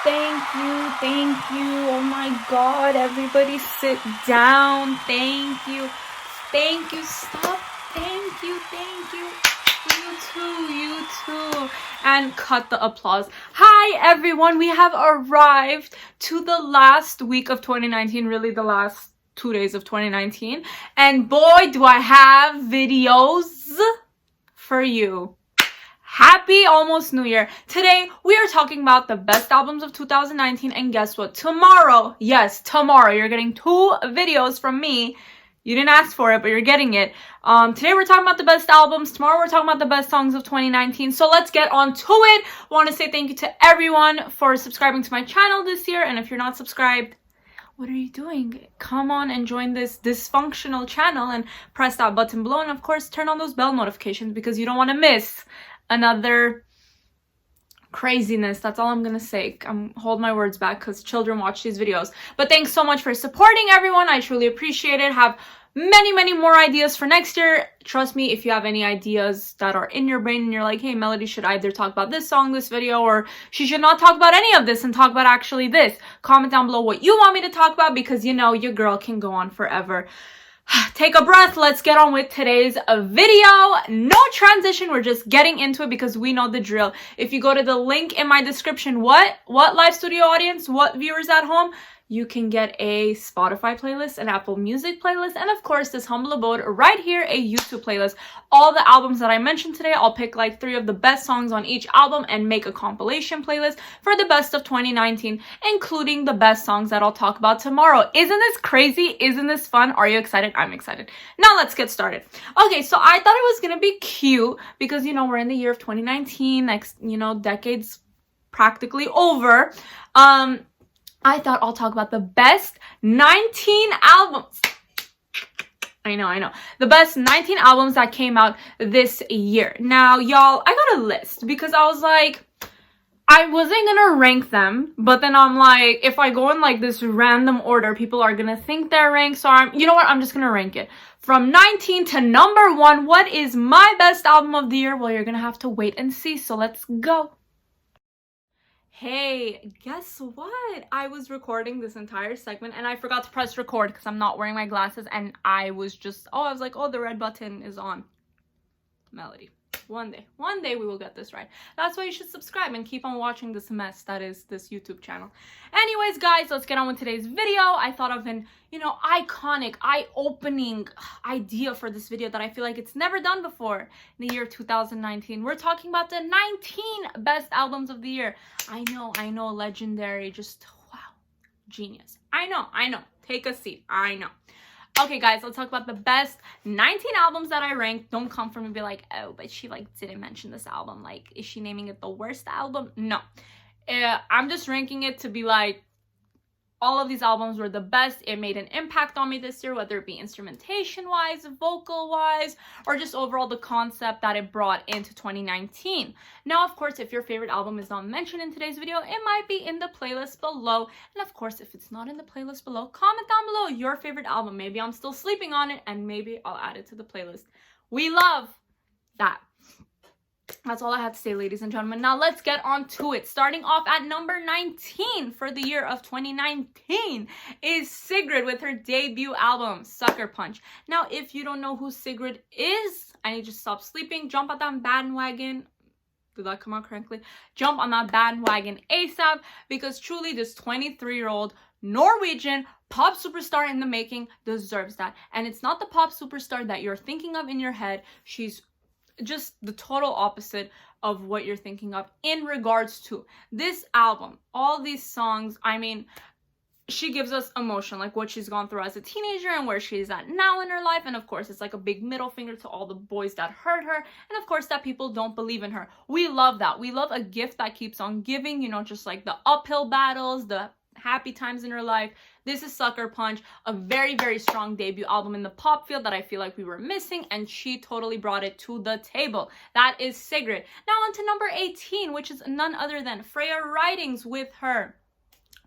Thank you. Oh my God, everybody sit down. Thank you. Stop. Thank you. You too. And cut the applause. Hi, everyone. We have arrived to the last week of 2019, really the last 2 days of 2019. And boy, do I have videos for you. Happy almost New Year. Today, we are talking about the best albums of 2019. And guess what? Tomorrow, yes, tomorrow, you're getting 2 videos from me. You didn't ask for it, but you're getting it. Today, we're talking about the best albums. Tomorrow, we're talking about the best songs of 2019. So let's get on to it. I want to say thank you to everyone for subscribing to my channel this year. And if you're not subscribed, what are you doing? Come on and join this dysfunctional channel and press that button below. And of course, turn on those bell notifications because you don't want to miss another craziness. That's all I'm gonna say. Hold my words back because children watch these videos. But thanks so much for supporting, everyone. I truly appreciate it. Have many more ideas for next year. Trust me, if you have any ideas that are in your brain and you're like, hey, Melody should either talk about this song, this video, or she should not talk about any of this and talk about actually this, comment down below what you want me to talk about, because you know your girl can go on forever. Take a breath. Let's get on with today's video. No transition. We're just getting into it because we know the drill. If you go to the link in my description, what live studio audience, what viewers at home, you can get a Spotify playlist, an Apple Music playlist, and of course this humble abode right here, a YouTube playlist. All the albums that I mentioned today, I'll pick like 3 of the best songs on each album and make a compilation playlist for the best of 2019, including the best songs that I'll talk about tomorrow. Isn't this crazy? Isn't this fun? Are you excited? I'm excited. Now let's get started. Okay, so I thought it was gonna be cute because, you know, we're in the year of 2019, next, you know, decade's practically over. I thought I'll talk about the best 19 albums. I know. The best 19 albums that came out this year. Now, y'all, I got a list because I was like, I wasn't gonna rank them, but then I'm like, if I go in like this random order, people are gonna think they're ranked. So you know what? I'm just gonna rank it. From 19 to number 1, what is my best album of the year? Well, you're gonna have to wait and see. So let's go. Hey, guess what? I was recording this entire segment and I forgot to press record because I'm not wearing my glasses, and I was like, oh, the red button is on. Melody. One day we will get this right. That's why you should subscribe and keep on watching this mess that is this YouTube channel. Anyways, guys, let's get on with today's video. I thought of an, you know, iconic, eye-opening idea for this video that I feel like it's never done before in the year 2019. We're talking about the 19 best albums of the year. I know, legendary, just wow, genius. I know. Take a seat. I know. Okay, guys, let's talk about the best 19 albums that I ranked. Don't come from me and be like, oh, but she like didn't mention this album. Like, is she naming it the worst album? No. I'm just ranking it to be like, all of these albums were the best. It made an impact on me this year, whether it be instrumentation-wise, vocal-wise, or just overall the concept that it brought into 2019. Now, of course, if your favorite album is not mentioned in today's video, it might be in the playlist below. And of course, if it's not in the playlist below, comment down below your favorite album. Maybe I'm still sleeping on it, and maybe I'll add it to the playlist. We love that. That's all I had to say, ladies and gentlemen. Now let's get on to it. Starting off at number 19 for the year of 2019 is Sigrid with her debut album, Sucker Punch. Now, if you don't know who Sigrid is, I need you to stop sleeping. Jump on that bandwagon. Did that come out correctly? Jump on that bandwagon ASAP, because truly this 23-year-old Norwegian pop superstar in the making deserves that. And it's not the pop superstar that you're thinking of in your head. She's just the total opposite of what you're thinking of in regards to this album. All these songs, I mean, she gives us emotion, like what she's gone through as a teenager and where she's at now in her life. And of course, it's like a big middle finger to all the boys that hurt her. And of course, that people don't believe in her. We love that. We love a gift that keeps on giving, you know, just like the uphill battles, the happy times in her life. This is Sucker Punch, a very strong debut album in the pop field that I feel like we were missing, and she totally brought it to the table. That is Sigrid. Now on to number 18, which is none other than Freya Writings with her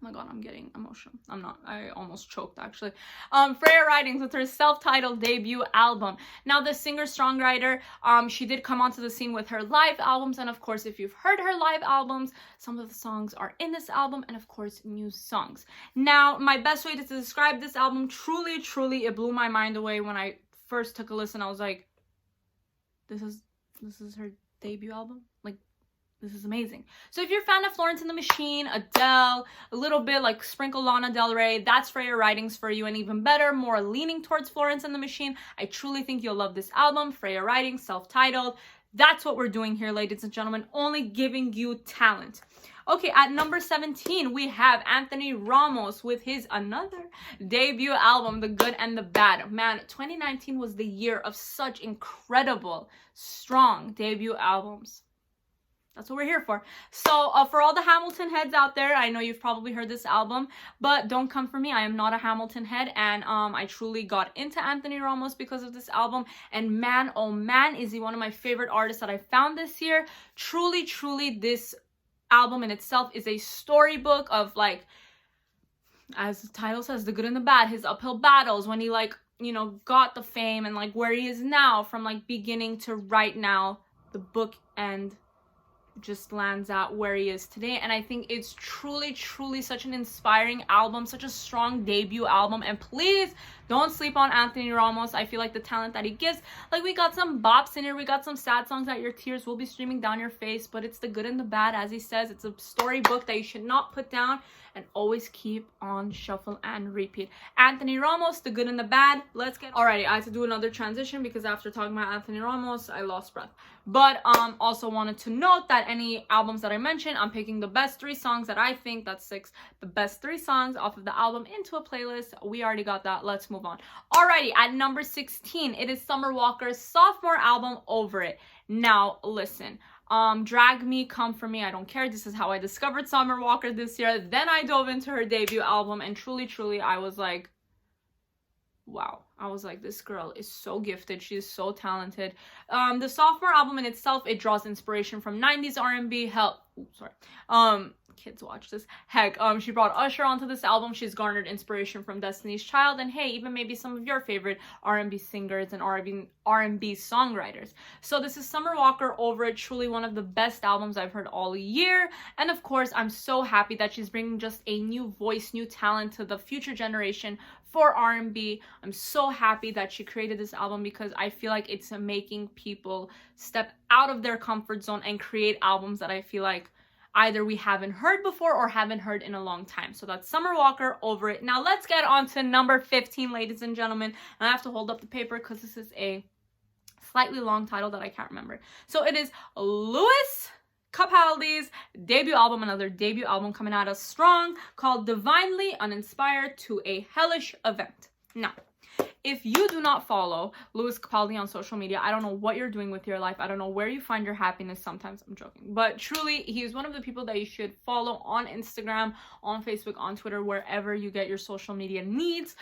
Oh my god, I'm getting emotional. I'm not. I almost choked actually. Freya Writings with her self-titled debut album. Now the singer-songwriter, she did come onto the scene with her live albums, and of course, if you've heard her live albums, some of the songs are in this album, and of course, new songs. Now, my best way to describe this album, truly, it blew my mind away when I first took a listen. I was like, this is her debut album? Like, this is amazing. So if you're a fan of Florence and the Machine, Adele, a little bit like sprinkle Lana Del Rey, that's Freya Writings for you. And even better, more leaning towards Florence and the Machine, I truly think you'll love this album. Freya Writings, self-titled. That's what we're doing here, ladies and gentlemen. Only giving you talent. Okay, at number 17, we have Anthony Ramos with his another debut album, The Good and the Bad. Man, 2019 was the year of such incredible, strong debut albums. That's what we're here for. So for all the Hamilton heads out there, I know you've probably heard this album, but don't come for me. I am not a Hamilton head, and I truly got into Anthony Ramos because of this album. And man, oh man, is he one of my favorite artists that I found this year. Truly, this album in itself is a storybook of, like, as the title says, the good and the bad, his uphill battles when he, like, you know, got the fame, and like where he is now from like beginning to right now. The book and just lands at where he is today, and I think it's truly such an inspiring album, such a strong debut album. And please don't sleep on Anthony Ramos. I feel like the talent that he gives, like, we got some bops in here, we got some sad songs that your tears will be streaming down your face, but it's the good and the bad. As he says, it's a storybook that you should not put down and always keep on shuffle and repeat. Anthony Ramos, the good and the bad. Let's get alrighty. I had to do another transition because after talking about Anthony Ramos, I lost breath. But also wanted to note that any albums that I mentioned, I'm picking the best 3 songs that I think, that's 6, the best 3 songs off of the album into a playlist. We already got that. Let's move on. Alrighty, at number 16, it is Summer Walker's sophomore album, Over It. Now, listen. Drag Me, Come For Me, I don't care. This is how I discovered Summer Walker this year. Then I dove into her debut album, and truly, I was like, wow. I was like, this girl is so gifted. She's so talented. The sophomore album in itself, it draws inspiration from 90s R&B. Kids watch this. Heck, she brought Usher onto this album. She's garnered inspiration from Destiny's Child, and hey, even maybe some of your favorite R&B singers and R&B songwriters. So this is Summer Walker, Over It, truly one of the best albums I've heard all year. And of course, I'm so happy that she's bringing just a new voice, new talent to the future generation for R&B. I'm so happy that she created this album because I feel like it's making people step out of their comfort zone and create albums that I feel like either we haven't heard before or haven't heard in a long time. So that's Summer Walker, Over It. Now let's get on to number 15, ladies and gentlemen. And I have to hold up the paper because this is a slightly long title that I can't remember. So it is Lewis Capaldi's debut album, another debut album coming at us strong, called Divinely Uninspired to a Hellish Event. Now, if you do not follow Lewis Capaldi on social media, I don't know what you're doing with your life. I don't know where you find your happiness. Sometimes I'm joking. But truly, he is one of the people that you should follow on Instagram, on Facebook, on Twitter, wherever you get your social media needs.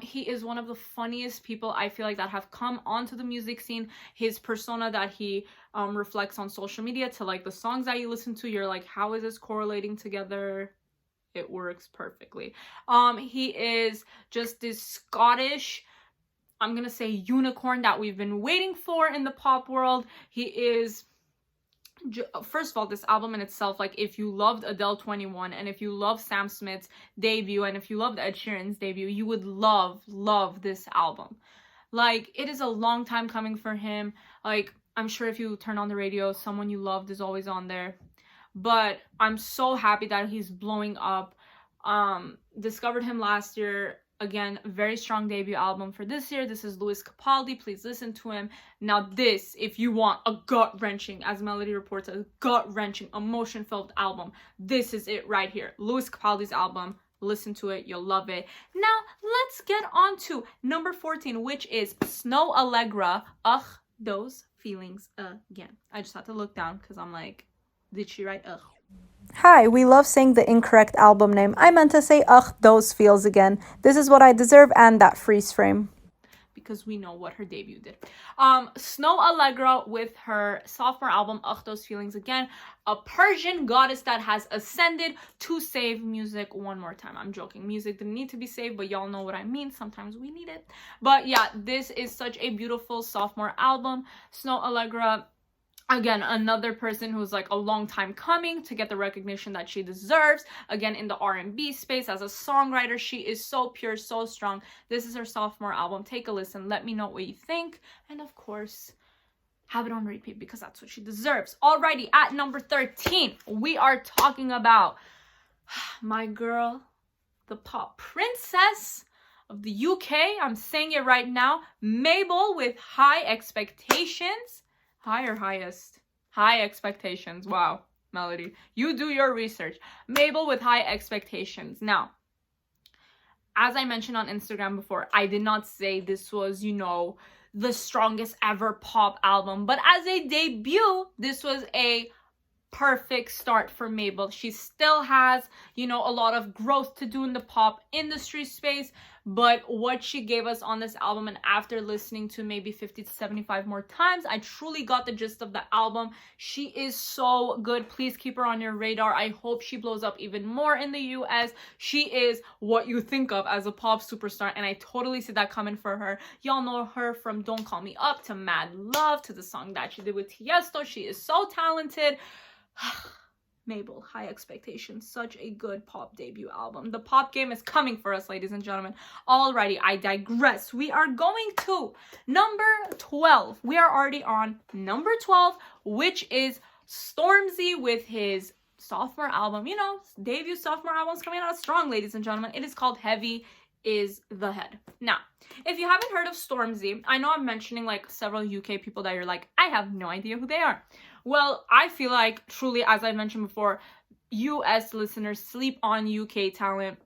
He is one of the funniest people I feel like that have come onto the music scene. His persona that he reflects on social media to like the songs that you listen to, you're like, how is this correlating together? It works perfectly. He is just this Scottish, I'm gonna say, unicorn that we've been waiting for in the pop world. He is, first of all, this album in itself, like, if you loved Adele 21 and if you love Sam Smith's debut and if you loved Ed Sheeran's debut, you would love this album. Like, it is a long time coming for him. Like, I'm sure if you turn on the radio, someone you loved is always on there. But I'm so happy that he's blowing up. Discovered him last year. Again, very strong debut album for this year. This is Lewis Capaldi. Please listen to him. Now this, if you want a gut-wrenching, as Melody reports, a gut-wrenching, emotion-filled album, this is it right here. Lewis Capaldi's album. Listen to it. You'll love it. Now, let's get on to number 14, which is Snow Allegra. Ugh, those feelings again. I just had to look down because I'm like, did she write ugh? Hi, we love saying the incorrect album name. I meant to say ugh, those feels again. This is what I deserve and that freeze frame. because we know what her debut did. Snow Allegra with her sophomore album, Ugh, Those Feelings Again, a Persian goddess that has ascended to save music one more time. I'm joking. Music didn't need to be saved, but y'all know what I mean. Sometimes we need it. But yeah, this is such a beautiful sophomore album. Snow Allegra, again, another person who's like a long time coming to get the recognition that she deserves. Again, in the R&B space as a songwriter, she is so pure, so strong. This is her sophomore album. Take a listen. Let me know what you think. And of course, have it on repeat because that's what she deserves. Alrighty, at number 13, we are talking about my girl, the pop princess of the UK. I'm saying it right now. Mabel with High Expectations. High or highest? High Expectations. Wow, Melody. You do your research. Mabel with High Expectations. Now, as I mentioned on Instagram before, I did not say this was, you know, the strongest ever pop album. But as a debut, this was a perfect start for Mabel. She still has, you know, a lot of growth to do in the pop industry space, but what she gave us on this album, and after listening to maybe 50 to 75 more times, I truly got the gist of the album. She is so good. Please keep her on your radar. I hope she blows up even more in the US. She is what you think of as a pop superstar, and I totally see that coming for her. Y'all know her from Don't Call Me Up to Mad Love to the song that she did with Tiesto. She is so talented. Mabel, High Expectations, such a good pop debut album. The pop game is coming for us, ladies and gentlemen. Alrighty, I digress. We are going to number 12. We are already on number 12, which is Stormzy with his sophomore album. You know, debut sophomore album's coming out strong, ladies and gentlemen. It is called Heavy Is the Head. Now, if you haven't heard of Stormzy, I know I'm mentioning like several UK people that you're like, I have no idea who they are. Well, I feel like truly, as I mentioned before, US listeners sleep on UK talent,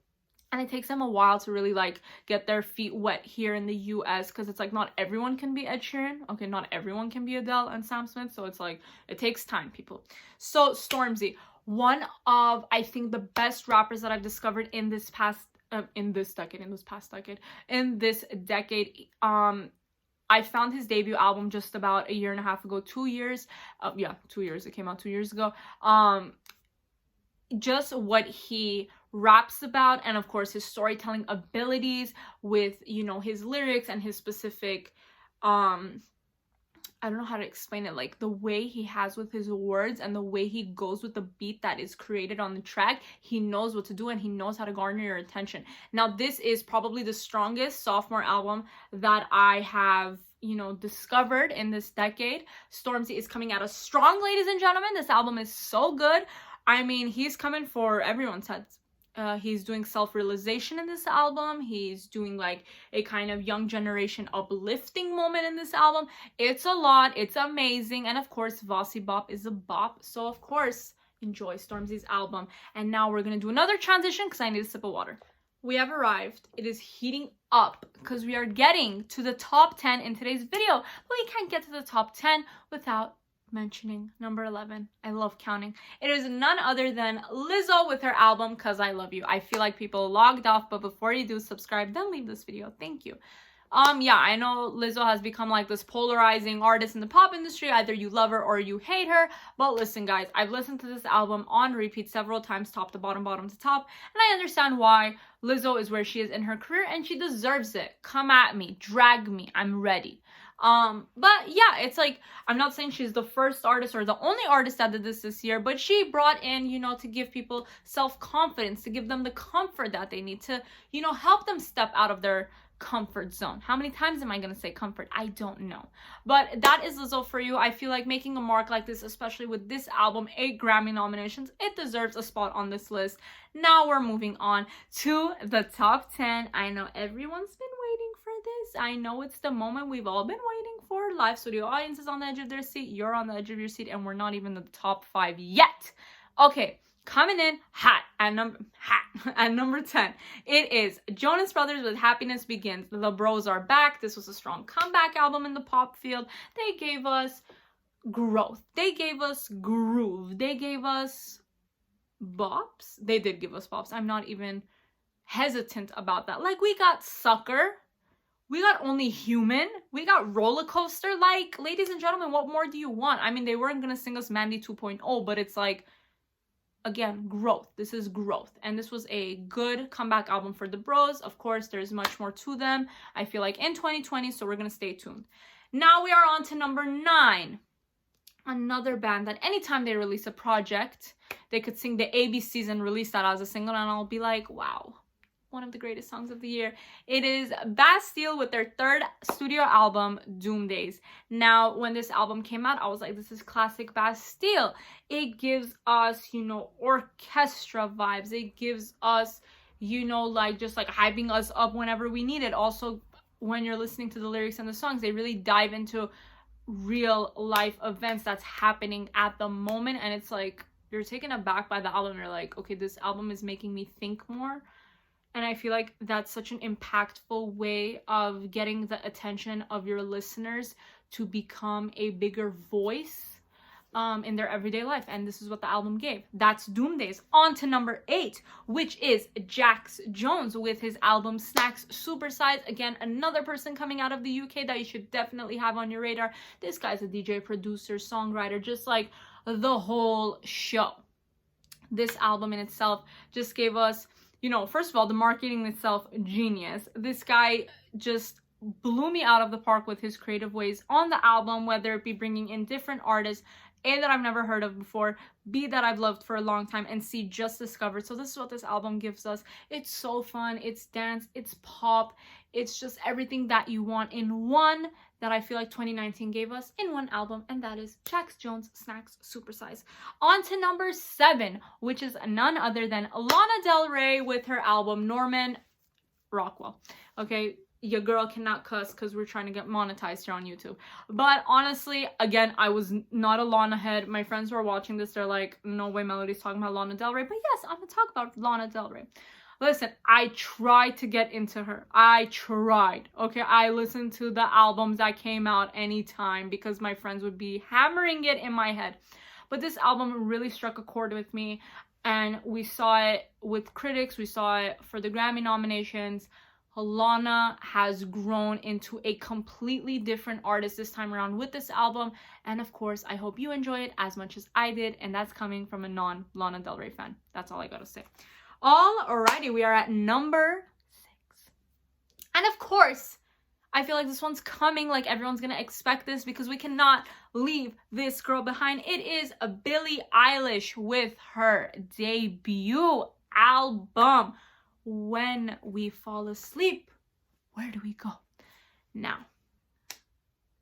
and it takes them a while to really like get their feet wet here in the US, because it's like not everyone can be Ed Sheeran. Okay, not everyone can be Adele and Sam Smith, so it's like it takes time, people. So Stormzy, one of, I think, the best rappers that I've discovered in this decade. I found his debut album just about a year and a half ago, 2 years. 2 years. It came out 2 years ago. Just what he raps about, and of course his storytelling abilities with, you know, his lyrics and his specific, I don't know how to explain it, like the way he has with his words and the way he goes with the beat that is created on the track. He knows what to do and he knows how to garner your attention. Now, this is probably the strongest sophomore album that I have, you know, discovered in this decade. Stormzy is coming out strong, ladies and gentlemen. This album is so good. I mean, he's coming for everyone's heads. He's doing self-realization in this album. He's doing like a kind of young generation uplifting moment in this album. It's a lot. It's amazing. And of course, Vossi Bop is a bop. So of course, enjoy Stormzy's album. And now we're going to do another transition because I need a sip of water. We have arrived. It is heating up because we are getting to the top 10 in today's video. But we can't get to the top 10 without mentioning number 11. I love counting. It is none other than Lizzo with her album Cause I Love You. I feel like people logged off, but before you do, subscribe, then leave this video. Thank you. Yeah, I know Lizzo has become like this polarizing artist in the pop industry. Either you love her or you hate her. But listen, guys, I've listened to this album on repeat several times, top to bottom, bottom to top, and I understand why Lizzo is where she is in her career, and she deserves it. Come at me, drag me, I'm ready. But yeah, it's like, I'm not saying she's the first artist or the only artist that did this year, but she brought in, you know, to give people self-confidence, to give them the comfort that they need, to, you know, help them step out of their comfort zone. How many times am I going to say comfort? I don't know. But that is Lizzo for you. I feel like making a mark like this, especially with this album, 8 Grammy nominations, it deserves a spot on this list. Now we're moving on to the top 10. I know everyone's been waiting for this. I know it's the moment we've all been waiting for. Live studio audiences on the edge of their seat. You're on the edge of your seat, and we're not even in the top 5 yet. Okay. Coming in hot at number 10, it is Jonas Brothers with Happiness Begins. The bros are back. This was a strong comeback album in the pop field. They gave us growth. They gave us groove. They gave us bops. They did give us bops. I'm not even hesitant about that. Like, we got Sucker. We got Only Human. We got Roller Coaster. Like, ladies and gentlemen, what more do you want? I mean, they weren't gonna sing us Mandy 2.0, but it's like, again, growth. This is growth. And this was a good comeback album for the bros. Of course, there's much more to them, I feel like, in 2020, so we're gonna stay tuned. Now we are on to number 9. Another band that anytime they release a project, they could sing the ABCs and release that as a single, and I'll be like, wow, one of the greatest songs of the year. It is Bastille with their 3rd studio album, Doom Days. Now, when this album came out, I was like, this is classic Bastille. It gives us, you know, orchestra vibes. It gives us, you know, like, just like hyping us up whenever we need it. Also, when you're listening to the lyrics and the songs, they really dive into real life events that's happening at the moment, and it's like you're taken aback by the album. You're like, okay, this album is making me think more, and I feel like that's such an impactful way of getting the attention of your listeners to become a bigger voice in their everyday life, and this is what the album gave. That's Doom Days. On to number 8, which is Jax Jones with his album Snacks Supersize. Again, another person coming out of the UK that you should definitely have on your radar. This guy's a DJ, producer, songwriter, just like the whole show. This album in itself just gave us, you know, first of all, the marketing itself, genius. This guy just blew me out of the park with his creative ways on the album, whether it be bringing in different artists, A, that I've never heard of before, B, that I've loved for a long time, and C, just discovered. So this is what this album gives us. It's so fun, it's dance, it's pop, it's just everything that you want in one, that I feel like 2019 gave us in one album, and that is Jax Jones, Snacks Supersize. On to number 7, which is none other than Lana Del Rey with her album Norman Rockwell. Okay, your girl cannot cuss because we're trying to get monetized here on YouTube. But honestly, again, I was not a Lana head. My friends who are watching this, they're like, no way Melody's talking about Lana Del Rey. But yes, I'm going to talk about Lana Del Rey. Listen, I tried to get into her. I tried. Okay, I listened to the albums that came out anytime because my friends would be hammering it in my head. But this album really struck a chord with me. And we saw it with critics. We saw it for the Grammy nominations. Lana has grown into a completely different artist this time around with this album, and of course I hope you enjoy it as much as I did, and that's coming from a non-Lana Del Rey fan. That's all I gotta say. Alrighty, we are at number 6, and of course I feel like this one's coming, like everyone's gonna expect this because we cannot leave this girl behind. It is a Billie Eilish with her debut album, When We Fall Asleep. Where do we go? Now.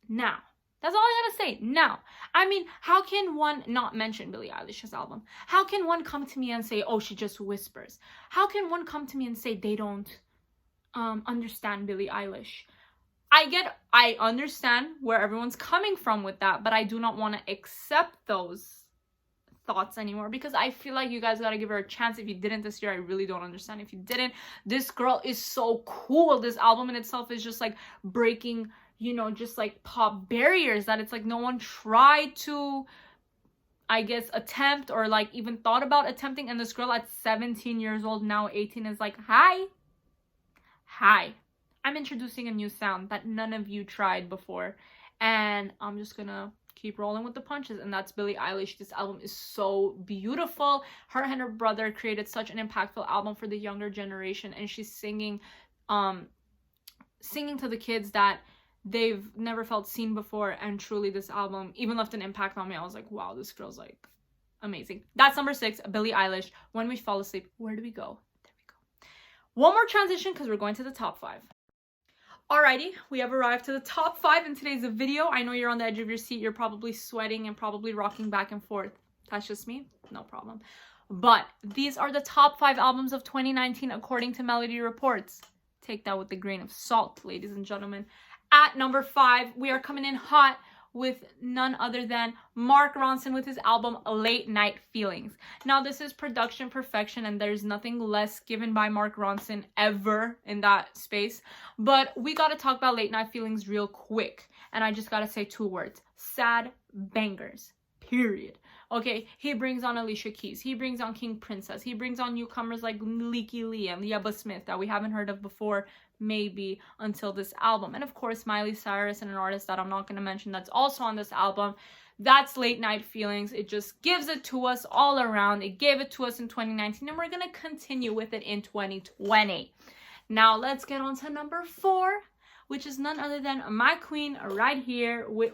That's all I gotta say. Now. I mean, how can one not mention Billie Eilish's album? How can one come to me and say, oh, she just whispers? How can one come to me and say they don't understand Billie Eilish? I understand where everyone's coming from with that, but I do not want to accept those thoughts anymore because I feel like you guys gotta give her a chance. If you didn't this year, I really don't understand. If you didn't, this girl is so cool. This album in itself is just like breaking, you know, just like pop barriers that it's like no one tried to, I guess, attempt or like even thought about attempting. And this girl at 17 years old, now 18, is like, hi, I'm introducing a new sound that none of you tried before, and I'm just gonna keep rolling with the punches, and that's Billie Eilish. This album is so beautiful. Her and her brother created such an impactful album for the younger generation, and she's singing to the kids that they've never felt seen before, and truly this album even left an impact on me. I was like, wow, this girl's like amazing. That's number 6, Billie Eilish, When We Fall Asleep. Where do we go? There we go. One more transition because we're going to the top 5. Alrighty, we have arrived to the top 5 in today's video. I know you're on the edge of your seat. You're probably sweating and probably rocking back and forth. That's just me. No problem. But these are the top 5 albums of 2019 according to Melody Reports. Take that with a grain of salt, ladies and gentlemen. At number 5, we are coming in hot with none other than Mark Ronson with his album Late Night Feelings. Now, this is production perfection, and there's nothing less given by Mark Ronson ever in that space. But we gotta talk about Late Night Feelings real quick, and I just gotta say 2 words: sad bangers, period. Okay, he brings on Alicia Keys. He brings on King Princess. He brings on newcomers like Leaky Lee and Yebba Smith that we haven't heard of before, maybe until this album. And of course, Miley Cyrus and an artist that I'm not going to mention that's also on this album. That's Late Night Feelings. It just gives it to us all around. It gave it to us in 2019, and we're going to continue with it in 2020. Now, let's get on to number 4, which is none other than my queen right here with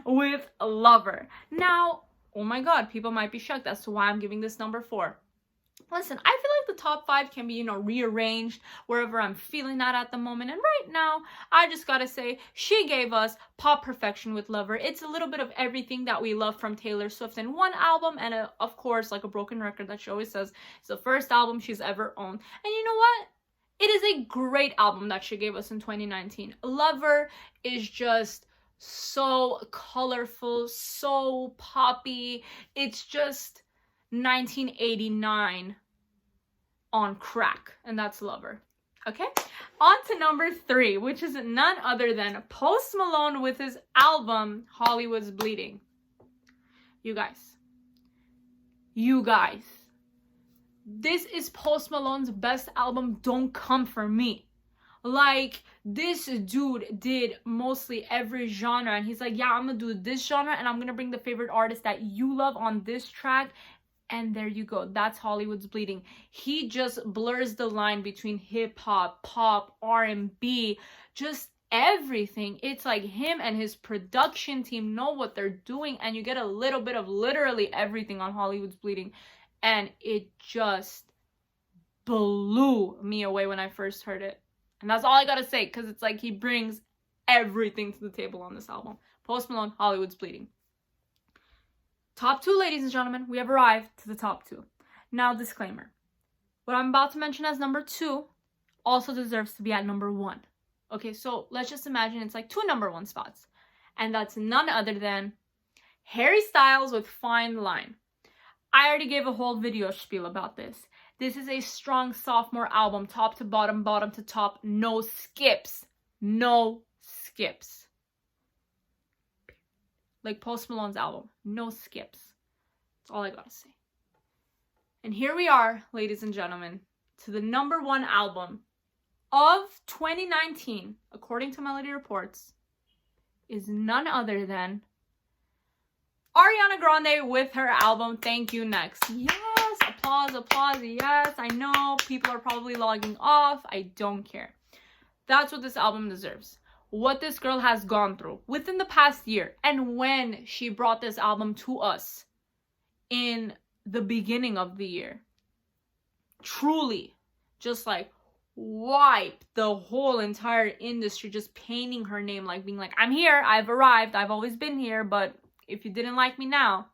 with Lover. Now, oh my god, people might be shocked as to why I'm giving this number 4. Listen, I feel like the top 5 can be, rearranged wherever I'm feeling that at the moment. And right now, I just gotta say, she gave us pop perfection with Lover. It's a little bit of everything that we love from Taylor Swift in one album. And of course, like a broken record that she always says, it's the first album she's ever owned. And you know what? It is a great album that she gave us in 2019. Lover is just so colorful, so poppy. It's just 1989 on crack, and that's Lover. Okay, on to number 3, which is none other than Post Malone with his album Hollywood's Bleeding. You guys, this is Post Malone's best album. Don't come for me. Like, this dude did mostly every genre, and he's like, yeah, I'm gonna do this genre, and I'm gonna bring the favorite artist that you love on this track, and there you go. That's Hollywood's Bleeding. He just blurs the line between hip-hop, pop, R&B, just everything. It's like him and his production team know what they're doing, and you get a little bit of literally everything on Hollywood's Bleeding. And it just blew me away when I first heard it. And that's all I gotta say, because it's like he brings everything to the table on this album. Post Malone, Hollywood's Bleeding. Top 2, ladies and gentlemen. We have arrived to the top 2. Now, disclaimer. What I'm about to mention as number 2 also deserves to be at number 1. Okay, so let's just imagine it's like 2 number 1 spots. And that's none other than Harry Styles with Fine Line. I already gave a whole video spiel about this. This is a strong sophomore album, top to bottom, bottom to top, no skips. No skips. Like Post Malone's album, no skips. That's all I gotta say. And here we are, ladies and gentlemen, to the number 1 album of 2019, according to Melody Reports, is none other than Ariana Grande with her album Thank You Next. Yes, applause, applause, yes. I know people are probably logging off. I don't care. That's what this album deserves. What this girl has gone through within the past year, and when she brought this album to us in the beginning of the year, truly just like wiped the whole entire industry, just painting her name, like being like, I'm here, I've arrived, I've always been here, but if you didn't like me now,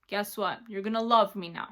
guess what? You're gonna love me now.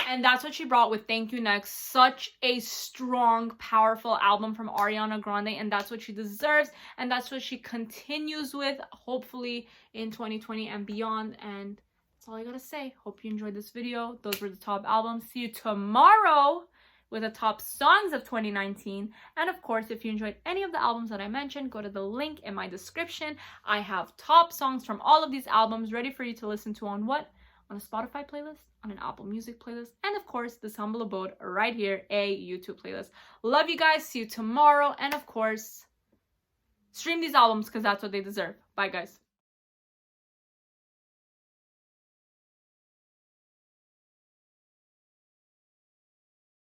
And that's what she brought with Thank You Next. Such a strong, powerful album from Ariana Grande, and that's what she deserves, and that's what she continues with, hopefully in 2020 and beyond. And that's all I gotta say. Hope you enjoyed this video. Those were the top albums. See you tomorrow with the top songs of 2019. And of course, if you enjoyed any of the albums that I mentioned, go to the link in my description. I have top songs from all of these albums ready for you to listen to on what? On a Spotify playlist, on an Apple Music playlist, and of course, this humble abode right here, a YouTube playlist. Love you guys. See you tomorrow. And of course, stream these albums because that's what they deserve. Bye, guys.